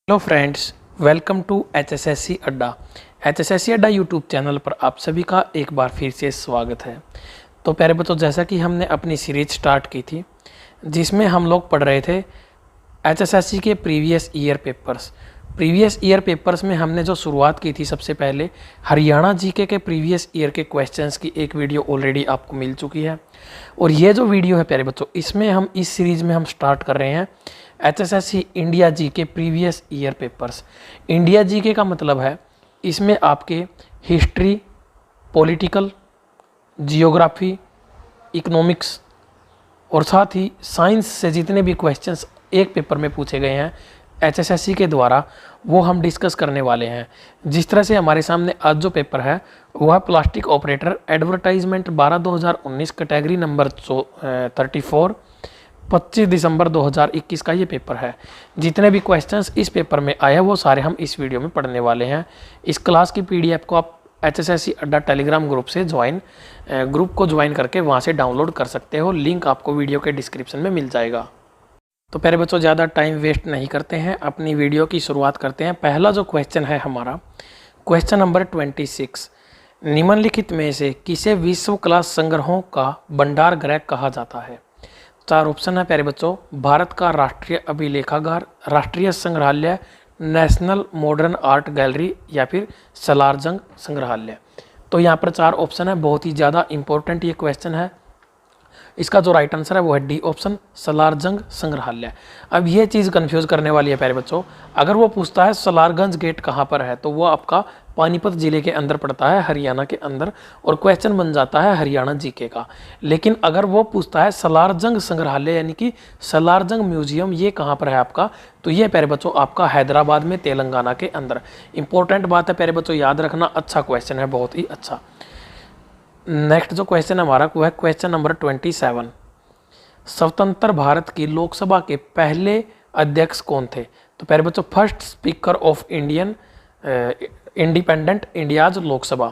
Hello friends, welcome to HSSC Adda. HSSC Adda YouTube channel पर आप सभी का एक बार फिर से स्वागत है। तो प्यारे बच्चों, जैसा कि हमने अपनी सीरीज स्टार्ट की थी जिसमें हम लोग पढ़ रहे थे HSSC के प्रीवियस ईयर पेपर्स में हमने जो शुरुआत की थी, सबसे पहले हरियाणा जीके के प्रीवियस ईयर के क्वेश्चंस की एक वीडियो ऑलरेडी आपको मिल चुकी है। और ये जो वीडियो है प्यारे बच्चों, इसमें हम इस सीरीज़ में हम स्टार्ट कर रहे हैं HSSC इंडिया जी के प्रीवियस ईयर पेपर्स। इंडिया जी के का मतलब है इसमें आपके हिस्ट्री, पॉलिटिकल, जियोग्राफी, इकोनॉमिक्स और साथ ही साइंस से जितने भी क्वेश्चंस एक पेपर में पूछे गए हैं HSSC के द्वारा, वो हम डिस्कस करने वाले हैं। जिस तरह से हमारे सामने आज जो पेपर है वह है plastic operator advertisement 12/2019 category number 34, 25 दिसंबर 2021 का ये पेपर है। जितने भी क्वेश्चंस इस पेपर में आए हैं वो सारे हम इस वीडियो में पढ़ने वाले हैं। इस क्लास की PDF को आप HSSC अड्डा टेलीग्राम ग्रुप से ग्रुप को ज्वाइन करके वहाँ से डाउनलोड कर सकते हो। लिंक आपको वीडियो के डिस्क्रिप्शन में मिल जाएगा। तो प्यारे बच्चों, ज़्यादा टाइम वेस्ट नहीं करते हैं, अपनी वीडियो की शुरुआत करते हैं। पहला जो क्वेश्चन है हमारा, क्वेश्चन नंबर 26, निम्नलिखित में से किसे विश्व क्लास संग्रहों का भंडार गृह कहा जाता है? चार ऑप्शन है प्यारे बच्चों। भारत का राष्ट्रीय अभिलेखागार, राष्ट्रीय संग्रहालय, नेशनल मॉडर्न आर्ट गैलरी या फिर सलारजंग संग्रहालय। तो यहाँ पर चार ऑप्शन है, बहुत ही ज़्यादा इंपॉर्टेंट ये क्वेश्चन है। इसका जो राइट आंसर है वो है डी ऑप्शन, सलारजंग संग्रहालय। अब ये चीज़ कंफ्यूज करने वाली है प्यारे बच्चों। अगर वो पूछता है सलारगंज गेट कहाँ पर है, तो वो आपका पानीपत जिले के अंदर पड़ता है, हरियाणा के अंदर, और क्वेश्चन बन जाता है हरियाणा जीके का। लेकिन अगर वो पूछता है सलारजंग संग्रहालय यानी कि सलारजंग म्यूजियम, ये कहाँ पर है आपका, तो ये प्यारे बच्चों आपका हैदराबाद में, तेलंगाना के अंदर। इंपॉर्टेंट बात है प्यारे बच्चों, याद रखना। अच्छा क्वेश्चन है, बहुत ही अच्छा। नेक्स्ट जो क्वेश्चन हमारा वो है क्वेश्चन नंबर 27, स्वतंत्र भारत की लोकसभा के पहले अध्यक्ष कौन थे? तो प्यारे बच्चों, first speaker of independent India's Lok Sabha,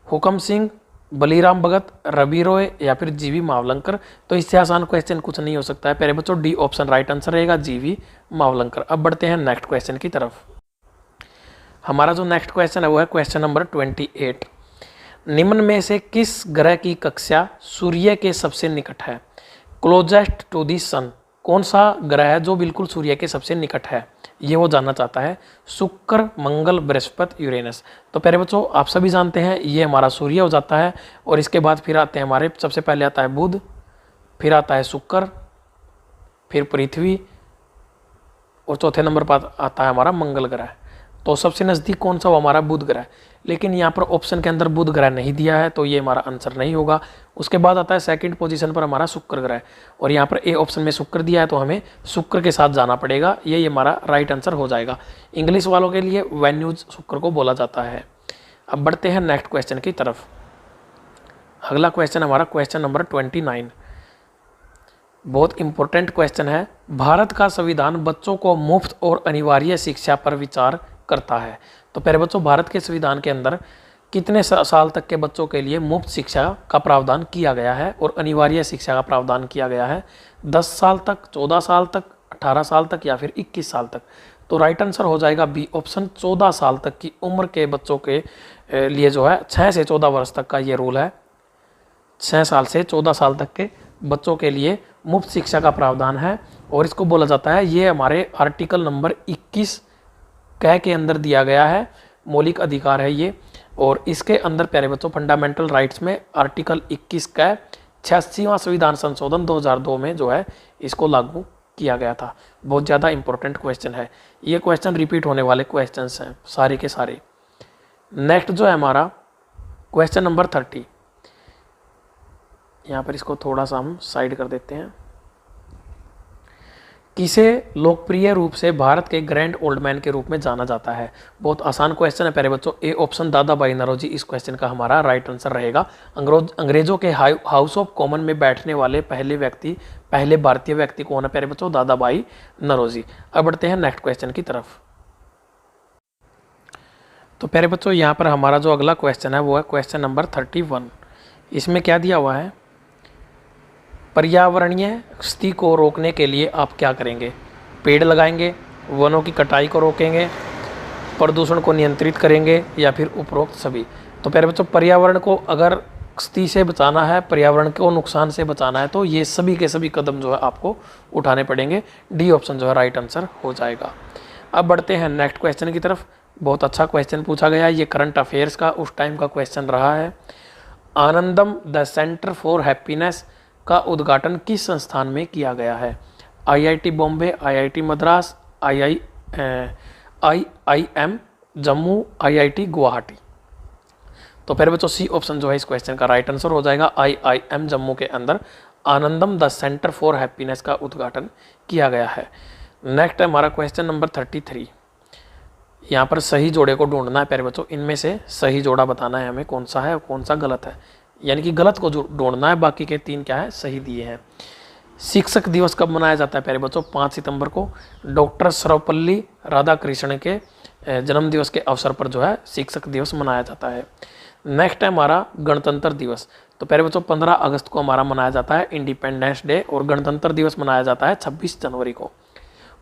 हुकम सिंह, बलीराम भगत, रवि रॉय या फिर जीवी मावलंकर। तो इससे आसान क्वेश्चन कुछ नहीं हो सकता है प्यारे बच्चों, डी ऑप्शन राइट आंसर रहेगा, जीवी मावलंकर। अब बढ़ते हैं नेक्स्ट क्वेश्चन की तरफ। हमारा जो नेक्स्ट क्वेश्चन है वो है क्वेश्चन नंबर 28, निम्न में से किस ग्रह की कक्षा सूर्य के सबसे निकट है? क्लोजेस्ट टू दी सन। कौन सा ग्रह है जो बिल्कुल सूर्य के सबसे निकट है, ये वो जानना चाहता है। शुक्र, मंगल, बृहस्पति, यूरेनस। तो प्यारे बच्चों, आप सभी जानते हैं ये हमारा सूर्य हो जाता है, और इसके बाद फिर आते हैं हमारे, सबसे पहले आता है बुध, फिर आता है शुक्र, फिर पृथ्वी, और चौथे नंबर पर आता है हमारा मंगल ग्रह। तो सबसे नज़दीक कौन सा, वो हमारा बुध ग्रह। लेकिन यहाँ पर ऑप्शन के अंदर बुध ग्रह नहीं दिया है, तो ये हमारा आंसर नहीं होगा। उसके बाद आता है सेकंड पोजीशन पर हमारा शुक्र ग्रह, और यहाँ पर ए ऑप्शन में शुक्र दिया है, तो हमें शुक्र के साथ जाना पड़ेगा। ये हमारा राइट आंसर हो जाएगा। इंग्लिश वालों के लिए वेन्यूज शुक्र को बोला जाता है। अब बढ़ते हैं नेक्स्ट क्वेश्चन की तरफ। अगला क्वेश्चन हमारा क्वेश्चन नंबर 29, बहुत इंपॉर्टेंट क्वेश्चन है। भारत का संविधान बच्चों को मुफ्त और अनिवार्य शिक्षा पर विचार करता है। तो प्यारे बच्चों, भारत के संविधान के अंदर कितने साल तक के बच्चों के लिए मुफ्त शिक्षा का प्रावधान किया गया है और अनिवार्य शिक्षा का प्रावधान किया गया है? 10 साल तक, 14 साल तक, 18 साल तक या फिर 21 साल तक। तो राइट आंसर हो जाएगा बी ऑप्शन, 14 साल तक की उम्र के बच्चों के लिए जो है 6 से 14 वर्ष तक का ये रूल है। 6 साल से 14 साल तक के बच्चों के लिए मुफ्त शिक्षा का प्रावधान है, और इसको बोला जाता है, ये हमारे आर्टिकल नंबर 21 के अंदर दिया गया है, मौलिक अधिकार है ये। और इसके अंदर प्यारे बच्चों फंडामेंटल राइट्स में आर्टिकल 21 का 86वां संविधान संशोधन 2002 में जो है इसको लागू किया गया था। बहुत ज़्यादा इंपॉर्टेंट क्वेश्चन है ये, क्वेश्चन रिपीट होने वाले क्वेश्चंस हैं सारे के सारे। नेक्स्ट जो है हमारा क्वेश्चन नंबर 30, यहाँ पर इसको थोड़ा सा हम साइड कर देते हैं। किसे लोकप्रिय रूप से भारत के ग्रैंड ओल्ड मैन के रूप में जाना जाता है? बहुत आसान क्वेश्चन है प्यारे बच्चों, ए ऑप्शन दादा भाई नौरोजी इस क्वेश्चन का हमारा राइट आंसर रहेगा। अंग्रेजों के हाउस ऑफ कॉमन में बैठने वाले पहले भारतीय व्यक्ति कौन है प्यारे बच्चों? दादा भाई नौरोजी। अब बढ़ते हैं नेक्स्ट क्वेश्चन की तरफ। तो प्यारे बच्चों, यहाँ पर हमारा जो अगला क्वेश्चन है वो है क्वेश्चन नंबर 31। इसमें क्या दिया हुआ है? पर्यावरणीय क्षति को रोकने के लिए आप क्या करेंगे? पेड़ लगाएंगे, वनों की कटाई को रोकेंगे, प्रदूषण को नियंत्रित करेंगे, या फिर उपरोक्त सभी। तो प्यारे बच्चों, पर्यावरण को अगर क्षति से बचाना है, पर्यावरण को नुकसान से बचाना है, तो ये सभी के सभी कदम जो है आपको उठाने पड़ेंगे। डी ऑप्शन जो है राइट आंसर हो जाएगा। अब बढ़ते हैं नेक्स्ट क्वेश्चन की तरफ। बहुत अच्छा क्वेश्चन पूछा गया है, ये करंट अफेयर्स का उस टाइम का क्वेश्चन रहा है। आनंदम द सेंटर फॉर हैप्पीनेस का उद्घाटन किस संस्थान में किया गया है? IIT Bombay, IIT Madras, IIM Jammu, IIT Guwahati. तो फिर बच्चों सी ऑप्शन जो है इस क्वेश्चन का राइट आंसर हो जाएगा। आईआईएम जम्मू के अंदर आनंदम द सेंटर फॉर हैप्पीनेस का उद्घाटन किया गया है। नेक्स्ट है हमारा क्वेश्चन नंबर 33। यहाँ पर सही जोड़े को ढूंढना है प्यारे बच्चों, इनमें से सही जोड़ा बताना है हमें, कौन सा है और कौन सा गलत है, यानी कि गलत को ढूंढना है, बाकी के 3 क्या है सही दिए हैं। शिक्षक दिवस कब मनाया जाता है प्यारे बच्चों? 5 सितंबर को। डॉक्टर सर्वपल्ली राधाकृष्णन के जन्म दिवस के अवसर पर जो है शिक्षक दिवस मनाया जाता है। नेक्स्ट है हमारा गणतंत्र दिवस। तो प्यारे बच्चों 15 अगस्त को हमारा मनाया जाता है इंडिपेंडेंस डे, और गणतंत्र दिवस मनाया जाता है 26 जनवरी को।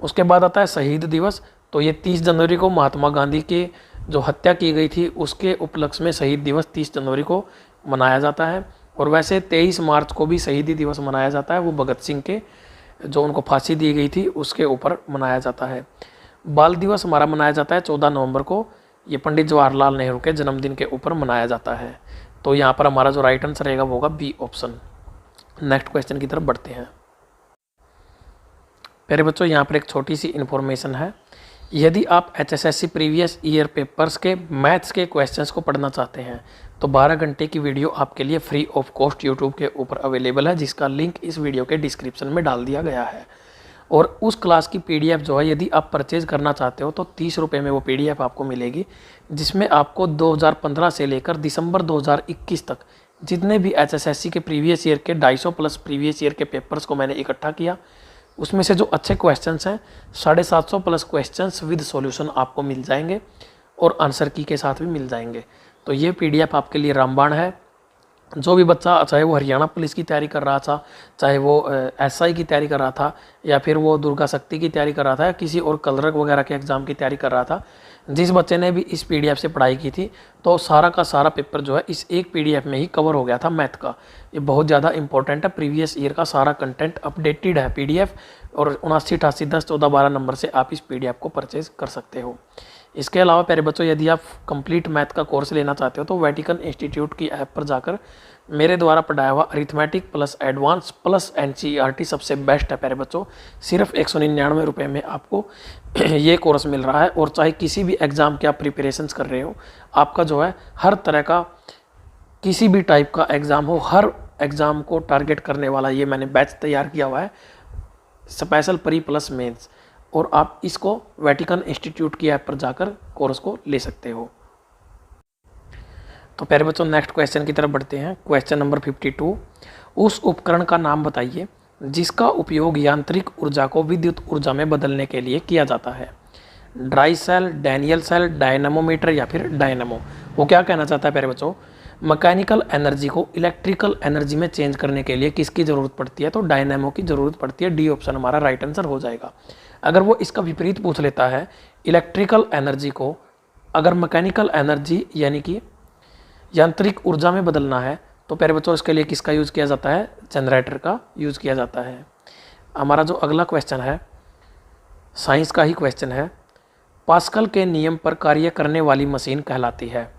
उसके बाद आता है शहीद दिवस। तो ये 30 जनवरी को महात्मा गांधी के जो हत्या की गई थी उसके उपलक्ष्य में शहीद दिवस 30 जनवरी को मनाया जाता है। और वैसे 23 मार्च को भी शहीदी दिवस मनाया जाता है, वो भगत सिंह के जो उनको फांसी दी गई थी उसके ऊपर मनाया जाता है। बाल दिवस हमारा मनाया जाता है 14 नवंबर को, ये पंडित जवाहरलाल नेहरू के जन्मदिन के ऊपर मनाया जाता है। तो यहाँ पर हमारा जो राइट आंसर रहेगा वो होगा बी ऑप्शन। नेक्स्ट क्वेश्चन की तरफ बढ़ते हैं। प्यारे बच्चों यहाँ पर एक छोटी सी इन्फॉर्मेशन है। यदि आप HSSC प्रीवियस ईयर पेपर्स के मैथ्स के क्वेश्चंस को पढ़ना चाहते हैं तो 12 घंटे की वीडियो आपके लिए फ्री ऑफ कॉस्ट यूट्यूब के ऊपर अवेलेबल है, जिसका लिंक इस वीडियो के डिस्क्रिप्शन में डाल दिया गया है। और उस क्लास की PDF जो है यदि आप परचेज करना चाहते हो तो 30 रुपये में वो PDF आपको मिलेगी, जिसमें आपको 2015 से लेकर दिसंबर 2021 तक जितने भी HSSC के प्रीवियस ईयर के 250 प्लस प्रीवियस ईयर के पेपर्स को मैंने इकट्ठा किया, उसमें से जो अच्छे क्वेश्चंस हैं 750 प्लस क्वेश्चंस विद सॉल्यूशन आपको मिल जाएंगे और आंसर की के साथ भी मिल जाएंगे। तो ये PDF आपके लिए रामबाण है। जो भी बच्चा, चाहे वो हरियाणा पुलिस की तैयारी कर रहा था, चाहे वो SI की तैयारी कर रहा था, या फिर वो दुर्गा शक्ति की तैयारी कर रहा था, या किसी और क्लर्क वगैरह के एग्ज़ाम की तैयारी कर रहा था, जिस बच्चे ने भी इस PDF से पढ़ाई की थी तो सारा का सारा पेपर जो है इस एक PDF में ही कवर हो गया था मैथ का। ये बहुत ज़्यादा इंपॉर्टेंट है, प्रीवियस ईयर का सारा कंटेंट अपडेटेड है PDF, और 79, 88, 10, 14, 12 नंबर से आप इस PDF को परचेज कर सकते हो। इसके अलावा प्यारे बच्चों यदि आप कंप्लीट मैथ का कोर्स लेना चाहते हो तो वेटिकन इंस्टीट्यूट की ऐप पर जाकर मेरे द्वारा पढ़ाया हुआ arithmetic plus advance plus NCERT सबसे बेस्ट है प्यारे बच्चों। सिर्फ 199 रुपये में आपको ये कोर्स मिल रहा है, और चाहे किसी भी एग्ज़ाम के आप प्रिपरेशंस कर रहे हो, आपका जो है हर तरह का किसी भी टाइप का एग्ज़ाम हो, हर एग्ज़ाम को टारगेट करने वाला ये मैंने बैच तैयार किया हुआ है, स्पेशल प्री प्लस मेंस। और आप इसको वेटिकन इंस्टीट्यूट की ऐप पर जाकर कोर्स को ले सकते हो। तो प्यारे बच्चों नेक्स्ट क्वेश्चन की तरफ बढ़ते हैं। Question number 52। उस उपकरण का नाम बताइए जिसका उपयोग यांत्रिक ऊर्जा को विद्युत ऊर्जा में बदलने के लिए किया जाता है। Dry cell, Daniell cell, dynamometer या फिर डायनामो। वो क्या कहना चाहता है प्यारे बच्चों? मैकेनिकल एनर्जी को इलेक्ट्रिकल एनर्जी में चेंज करने के लिए किसकी ज़रूरत पड़ती है? तो डायनामो की ज़रूरत पड़ती है। डी ऑप्शन हमारा राइट आंसर हो जाएगा। अगर वो इसका विपरीत पूछ लेता है, इलेक्ट्रिकल एनर्जी को अगर मैकेनिकल एनर्जी यानी कि यांत्रिक ऊर्जा में बदलना है, तो प्यारे बच्चों इसके लिए किसका यूज़ किया जाता है? जनरेटर का यूज़ किया जाता है। हमारा जो अगला क्वेश्चन है साइंस का ही क्वेश्चन है। पास्कल के नियम पर कार्य करने वाली मशीन कहलाती है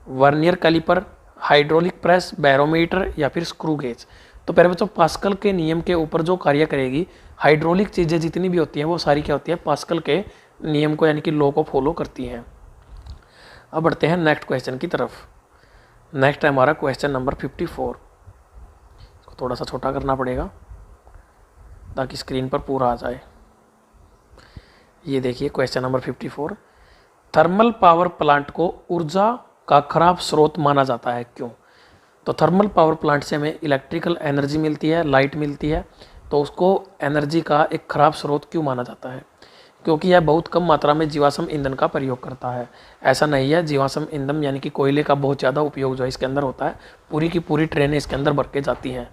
vernier caliper, hydraulic press, barometer या फिर स्क्रू गेज। तो प्यारे बच्चों पास्कल के नियम के ऊपर जो कार्य करेगी, हाइड्रोलिक चीज़ें जितनी भी होती हैं वो सारी क्या होती है? पास्कल के नियम को यानी कि लॉ को फॉलो करती हैं। अब बढ़ते हैं नेक्स्ट क्वेश्चन की तरफ। नेक्स्ट है हमारा क्वेश्चन नंबर 54। इसको थोड़ा सा छोटा करना पड़ेगा ताकि स्क्रीन पर पूरा आ जाए। ये देखिए question number 54। Thermal power plant को ऊर्जा का खराब स्रोत माना जाता है, क्यों? तो थर्मल पावर प्लांट से हमें इलेक्ट्रिकल एनर्जी मिलती है, लाइट मिलती है, तो उसको एनर्जी का एक खराब स्रोत क्यों माना जाता है? क्योंकि यह बहुत कम मात्रा में जीवाश्म ईंधन का प्रयोग करता है। ऐसा नहीं है, जीवाश्म ईंधन यानी कि कोयले का बहुत ज़्यादा उपयोग जो है इसके अंदर होता है। पूरी की पूरी ट्रेनें इसके अंदर भर के जाती हैं।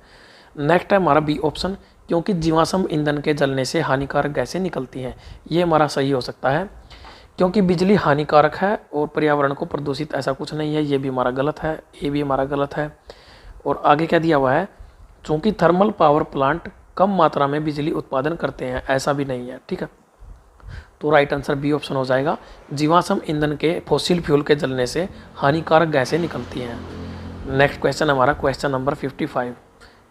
नेक्स्ट है हमारा बी ऑप्शन क्योंकि जीवाश्म ईंधन के जलने से हानिकारक गैसें निकलती हैं। ये हमारा सही हो सकता है, क्योंकि बिजली हानिकारक है और पर्यावरण को प्रदूषित ऐसा कुछ नहीं है। ये भी हमारा गलत है, ये भी हमारा गलत है। और आगे क्या दिया हुआ है, चूँकि थर्मल पावर प्लांट कम मात्रा में बिजली उत्पादन करते हैं, ऐसा भी नहीं है। ठीक है, तो राइट आंसर बी ऑप्शन हो जाएगा। जीवाश्म ईंधन के फॉसिल फ्यूल के जलने से हानिकारक गैसें निकलती हैं। नेक्स्ट क्वेश्चन हमारा क्वेश्चन नंबर 55।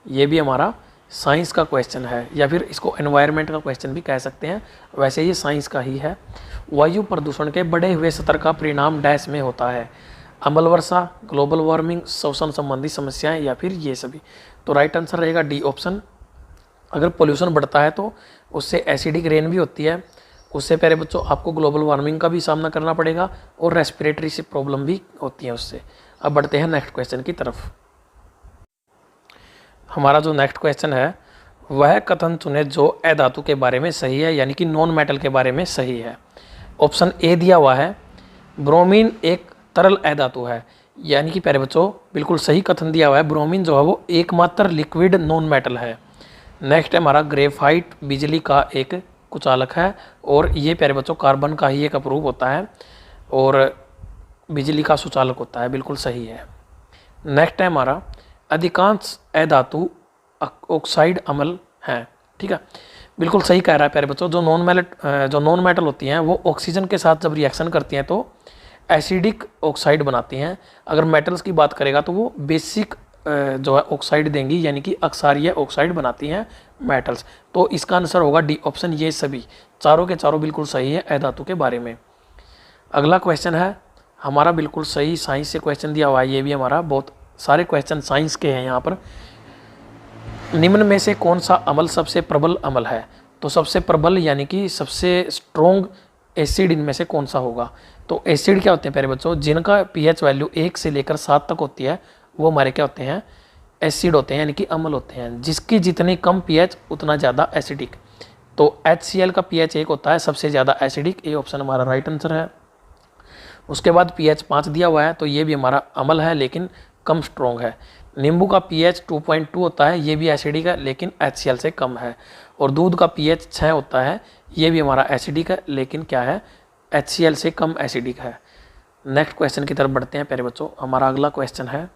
ये भी हमारा साइंस का क्वेश्चन है, या फिर इसको एनवायरनमेंट का क्वेश्चन भी कह सकते हैं, वैसे ये साइंस का ही है। वायु प्रदूषण के बढ़े हुए स्तर का परिणाम डैश में होता है। अम्ल वर्षा, ग्लोबल वार्मिंग, श्वसन संबंधी समस्याएं, या फिर ये सभी। तो राइट आंसर रहेगा डी ऑप्शन। अगर पोल्यूशन बढ़ता है तो उससे एसिडिक रेन भी होती है, उससे प्यारे बच्चों आपको ग्लोबल वार्मिंग का भी सामना करना पड़ेगा और रेस्पिरेटरी से प्रॉब्लम भी होती है उससे। अब बढ़ते हैं नेक्स्ट क्वेश्चन की तरफ। हमारा जो नेक्स्ट क्वेश्चन है वह कथन चुने जो अधातु के बारे में सही है, यानी कि नॉन मेटल के बारे में सही है। ऑप्शन ए दिया हुआ है, ब्रोमीन एक तरल अधातु है, यानी कि प्यारे बच्चों बिल्कुल सही कथन दिया हुआ है। ब्रोमीन जो है वो एकमात्र लिक्विड नॉन मेटल है। नेक्स्ट है हमारा ग्रेफाइट बिजली का एक कुचालक है, और ये प्यारे बच्चों कार्बन का ही एक अप्रूव होता है और बिजली का सुचालक होता है, बिल्कुल सही है। नेक्स्ट है हमारा अधिकांश अधातु ऑक्साइड अम्ल हैं। ठीक है, बिल्कुल सही कह रहा है प्यारे बच्चों। जो नॉन मेटल होती हैं वो ऑक्सीजन के साथ जब रिएक्शन करती हैं तो एसिडिक ऑक्साइड बनाती हैं। अगर मेटल्स की बात करेगा तो वो बेसिक जो है ऑक्साइड देंगी, यानी कि अक्षारीय ऑक्साइड बनाती हैं मेटल्स। तो इसका आंसर होगा डी ऑप्शन। ये सभी चारों के चारों बिल्कुल सही है अधातु के बारे में। अगला क्वेश्चन है हमारा बिल्कुल सही साइंस से क्वेश्चन दिया हुआ है। ये भी हमारा बहुत सारे क्वेश्चन साइंस के हैं यहाँ पर। निम्न में से कौन सा अम्ल सबसे प्रबल अम्ल है? तो सबसे प्रबल यानी कि सबसे स्ट्रोंग एसिड इनमें से कौन सा होगा? तो एसिड क्या होते हैं प्यारे बच्चों? जिनका पीएच वैल्यू 1 से लेकर 7 तक होती है वो हमारे क्या होते हैं? एसिड होते हैं, यानी कि अम्ल होते हैं। जिसकी जितनी कम पीएच उतना ज़्यादा एसिडिक। तो HCl का पीएच 1 होता है, सबसे ज़्यादा एसिडिक। ए ऑप्शन हमारा राइट आंसर है। उसके बाद pH 5 दिया हुआ है, तो ये भी हमारा अम्ल है लेकिन कम स्ट्रोंग है। नींबू का pH 2.2 होता है, ये भी एसिडिक है लेकिन HCl से कम है। और दूध का pH 6 होता है, ये भी हमारा एसिडिक है लेकिन क्या है? HCl से कम एसिडिक है। नेक्स्ट क्वेश्चन की तरफ बढ़ते हैं प्यारे बच्चों। हमारा अगला क्वेश्चन है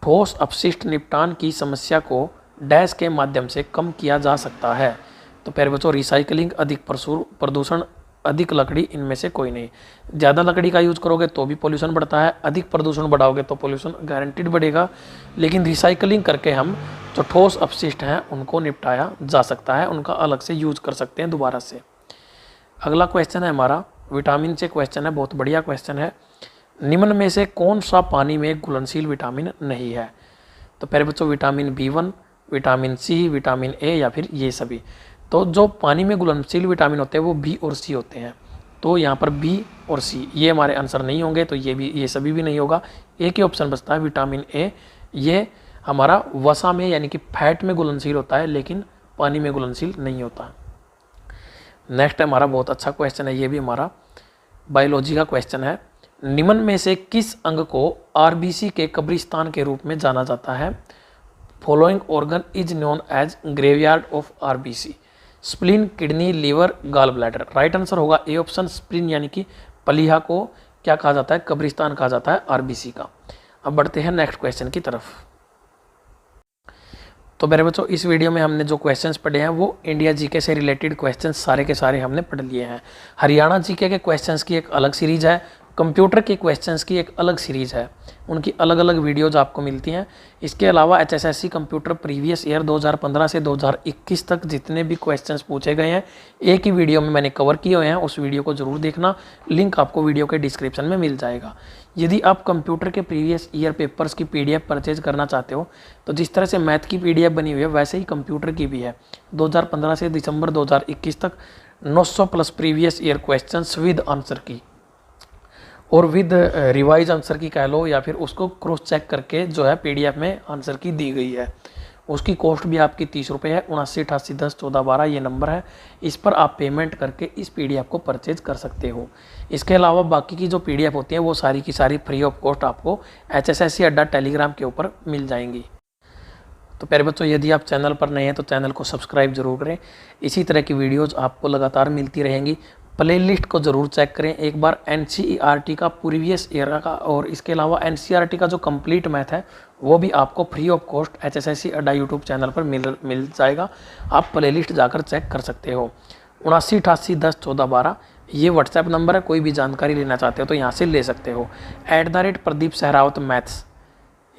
ठोस अपशिष्ट निपटान की समस्या को डैश के माध्यम से कम किया जा सकता है। तो प्यारे बच्चों रिसाइकलिंग, अधिक प्रदूषण, अधिक लकड़ी, इनमें से कोई नहीं। ज़्यादा लकड़ी का यूज़ करोगे तो भी पोल्यूशन बढ़ता है, अधिक प्रदूषण बढ़ाओगे तो पोल्यूशन गारंटीड बढ़ेगा। लेकिन रिसाइकलिंग करके हम जो ठोस अपशिष्ट हैं उनको निपटाया जा सकता है, उनका अलग से यूज कर सकते हैं दोबारा से। अगला क्वेश्चन है हमारा विटामिन से क्वेश्चन है, बहुत बढ़िया क्वेश्चन है। निम्न में से कौन सा पानी में घुलनशील विटामिन नहीं है? तो प्यारे बच्चों vitamin B1, vitamin C, vitamin A, या फिर ये सभी। तो जो पानी में घुलनशील विटामिन होते हैं वो B और C होते हैं। तो यहाँ पर B और C ये हमारे आंसर नहीं होंगे, तो ये सभी भी नहीं होगा। एक ही ऑप्शन बचता है विटामिन A। ये हमारा वसा में यानी कि फैट में घुलनशील होता है लेकिन पानी में घुलनशील नहीं होता। नेक्स्ट हमारा बहुत अच्छा क्वेश्चन है, ये भी हमारा बायोलॉजी का क्वेश्चन है। निम्न में से किस अंग को RBC के कब्रिस्तान के रूप में जाना जाता है? Following organ is known as graveyard of RBC। Spleen, kidney, liver, gall bladder. Right answer होगा ए ऑप्शन। स्प्लीन यानी कि पलीहा को क्या कहा जाता है? कब्रिस्तान कहा जाता है RBC का। अब बढ़ते हैं नेक्स्ट क्वेश्चन की तरफ। तो मेरे बच्चों इस वीडियो में हमने जो क्वेश्चंस पढ़े हैं वो इंडिया जीके से रिलेटेड क्वेश्चंस सारे के सारे हमने पढ़ लिए हैं। हरियाणा जीके के क्वेश्चंस की एक अलग सीरीज है, कंप्यूटर के क्वेश्चंस की एक अलग सीरीज़ है, उनकी अलग अलग वीडियोज़ आपको मिलती हैं। इसके अलावा HSSC कंप्यूटर प्रीवियस ईयर 2015 से 2021 तक जितने भी क्वेश्चंस पूछे गए हैं एक ही वीडियो में मैंने कवर किए हुए हैं, उस वीडियो को ज़रूर देखना। लिंक आपको वीडियो के डिस्क्रिप्शन में मिल जाएगा। यदि आप कंप्यूटर के प्रीवियस ईयर पेपर्स की PDF परचेज करना चाहते हो तो जिस तरह से मैथ की PDF बनी हुई है वैसे ही कंप्यूटर की भी है। 2015 से दिसंबर 2021 तक 900 plus previous year questions with answer की और विद रिवाइज आंसर की कह लो, या फिर उसको क्रॉस चेक करके जो है PDF में आंसर की दी गई है। उसकी कॉस्ट भी आपकी 30 रुपये है। 7988101412 ये नंबर है, इस पर आप पेमेंट करके इस PDF को परचेज कर सकते हो। इसके अलावा बाकी की जो PDF होती हैं वो सारी की सारी फ्री ऑफ कॉस्ट आपको HSSC अड्डा टेलीग्राम के ऊपर मिल जाएंगी। तो प्यारे बच्चों, यदि आप चैनल पर नए हैं तो चैनल को सब्सक्राइब जरूर करें। इसी तरह की वीडियोज़ आपको लगातार मिलती रहेंगी। प्लेलिस्ट को ज़रूर चेक करें एक बार, NCERT का प्रीवियस ईयर का, और इसके अलावा NCERT का जो कंप्लीट मैथ है वो भी आपको free of cost HSSC Adda YouTube channel पर मिल जाएगा। आप प्लेलिस्ट जाकर चेक कर सकते हो। 7988101412 ये व्हाट्सएप नंबर है। कोई भी जानकारी लेना चाहते हो तो यहाँ से ले सकते हो। @प्रदीप सहरावत मैथ्स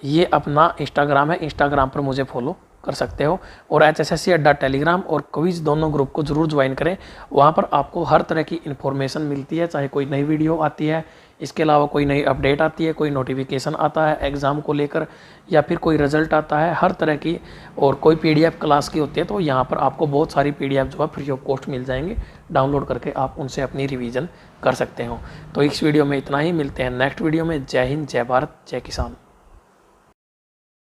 ये अपना इंस्टाग्राम है, इंस्टाग्राम पर मुझे फॉलो कर सकते हो। और HSSC अड्डा टेलीग्राम और क्विज़ दोनों ग्रुप को ज़रूर ज्वाइन करें। वहाँ पर आपको हर तरह की इन्फॉर्मेशन मिलती है, चाहे कोई नई वीडियो आती है, इसके अलावा कोई नई अपडेट आती है, कोई नोटिफिकेशन आता है एग्ज़ाम को लेकर, या फिर कोई रिजल्ट आता है, हर तरह की, और कोई PDF क्लास की होती है। तो यहाँ पर आपको बहुत सारी PDF जो है फ्री ऑफ कॉस्ट मिल जाएंगे। डाउनलोड करके आप उनसे अपनी रिवीजन कर सकते हो। तो इस वीडियो में इतना ही, मिलते हैं नेक्स्ट वीडियो में। जय हिंद, जय भारत, जय किसान।